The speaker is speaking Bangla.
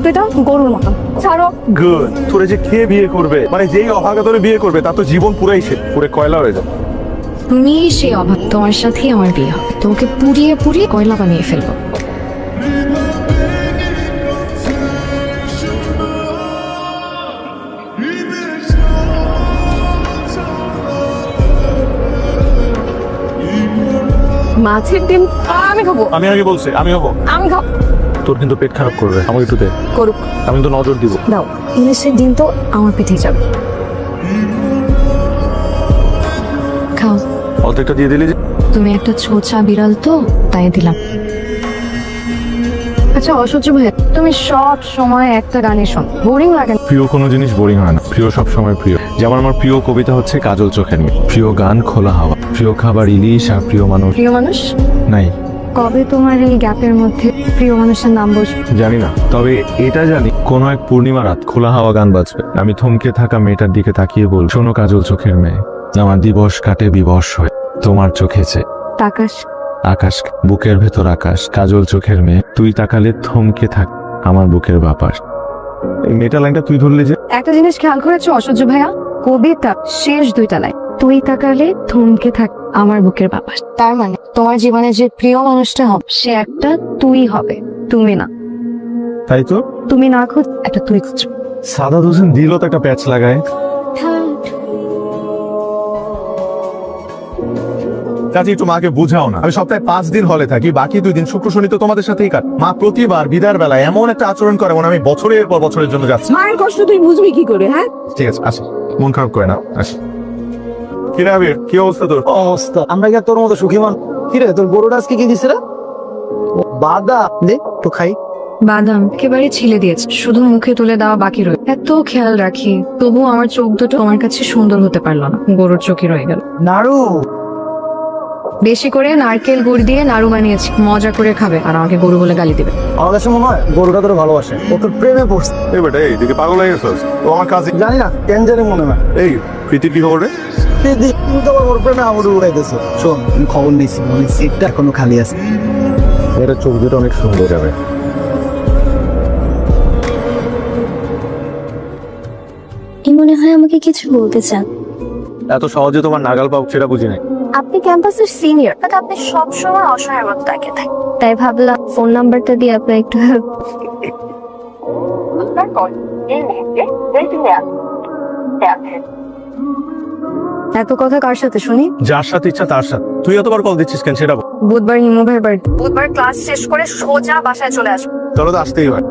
তুই তো গরুর মতো। ছাড়ো। গুড। তোরে যে কে বিয়ে করবে, মানে যেই অভাগা তোরে বিয়ে করবে তার তো জীবন পুরাই শেষ, পুরো কয়লা হয়ে যাবে। তুমি সেই অভাব, তোমার সাথেই আমার বিয়ে হবে। তোমাকে পুড়িয়ে পুড়িয়ে কয়লা বানিয়ে ফেলবো। মাছের ডিম আমি খাবো। আমি আগে বলছি আমি হবো। আমি খাবো। তোর কিন্তু পেট খারাপ করবে, আমাকে একটু দে। করুক। আমি তো নজর দিব। দাও। ইলিশের ডিম তো আমার পেটেই যাবে। খাও। অর্ধেকটা দিয়ে দিলি যে। তুমি একটা ছোচা বিড়াল তো, তাই দিলাম। আচ্ছা অসহ্য ভাই, তুমি সব সময় একটা গানে শোন, বোরিং লাগে না? প্রিয় কোনো জিনিস বোরিং হয় না, প্রিয় সব সময় প্রিয়। যেমন আমার প্রিয় কবিতা হচ্ছে কাজল চোখের মেয়ে, প্রিয় গান খোলা হাওয়া, প্রিয় খাবার ইলিশ, আর প্রিয় মানুষ প্রিয় মানুষ নাই। কবে তোমার এই গ্যাপের মধ্যে প্রিয় মানুষের নাম বসবে? জানি না, তবে এটা জানি কোনো এক পূর্ণিমা রাত খোলা হাওয়া গান বাজবে, আমি থমকে থাকা মেয়েটার দিকে তাকিয়ে বল, শোনো কাজল চোখের মেয়ে, আমার দিবস কাটে বিবশ হয়ে তোমার চোখেছে আকাশ। আকাশ, বুকের ভেতর আকাশ, কাজল চোখের মেয়ে, তুই তাকালে থমকে থাক আমার বুকের বাপাস। এই মেয়েটা লাইনটা তুই ধরলি যে। একটা জিনিস খেয়াল করেছো অসহ্য ভাইয়া, কবিতা শেষ দুইটা লাইন, তুই তাকালে থমকে থাক আমার বুকের বাপাস। তার মানে তোমার জীবনে যে প্রিয় মানুষটা হবে সে একটা তুই হবে, তুমি না। তাই তো তুমি না খুঁজ একটা তুই খুঁজ। সাদা হোসেন দিল তো একটা প্যাচ লাগায়। চাচি একটু মাকে বুঝাও না, আমি সপ্তাহে 5 দিন হলে থাকি, বাকি 2 দিন শুক্র শনি তো তোমাদের সাথেই কাট। মা প্রতিবার বিদায়ের বেলায় এমন একটা আচরণ করে মনে হয় আমি বছরের পর বছরের জন্য যাচ্ছি। মায়ের কষ্ট তুই বুঝবি কি করে? হ্যাঁ ঠিক আছে আসি, মন খারাপ করে না, আসি। কি রে আবির, কি অবস্থা তোর? অবস্থা আমরা কি আর তোর মতো সুখী মান? কিরে তোর গরুটা আজকে কি দিছে রে? বাদাম দে তো খাই। বাদাম একেবারে ছিলে দিয়েছে, শুধু মুখে তুলে দেওয়া বাকি রয়ে। এত খেয়াল রাখি, তবু আমার চোখ দুটো তোমার কাছে সুন্দর হতে পারলো না, গরুর চোখই রয়ে গেল। নাড়ু বেশি করে নারকেল গুড় দিয়ে নাড়ু বানিয়েছি, মজা করে খাবে আর আমাকে গরু বলে গালি দিবে। আমার কাছে মনে হয় গরুটা তোর ভালোবাসে, ও তোর প্রেমে পড়ছে। এই বেটা, এই দিকে পাগল হয়ে গেছিস? ও আমার কাছে জানি না কেন জানি মনে হয়। এই প্রীতির কি খবর রে? তুই তো আমার ওর প্রেমে আগুন উড়াইতেছো। শোন আমি খবর নিয়েছি, মানে সিটটা এখনো খালি আছে। এটা চোখ দুটো অনেক সুন্দর যাবে। মনে হয় আমাকে কিছু বলতে চান। এত সহজে তোমার নাগাল পাও সেটা বুঝি নাই। আপনি ক্যাম্পাসের সিনিয়র, বাট আপনি সবসময় অসহায়ের মতো তাকিয়ে থাকেন, তাই ভাবলাম ফোন নাম্বারটা দিয়ে আপনার একটু হেল্প। এত কথা কার সাথে শুনি? যার সাথে ইচ্ছা তার সাথে। তুই এতবার কল দিচ্ছিস কেন সেটা বল। বুধবার হিমু ভাইয়ের বাড়িতে, বুধবার ক্লাস শেষ করে সোজা বাসায় চলে আসবো। চলো তো আসতেই হয়।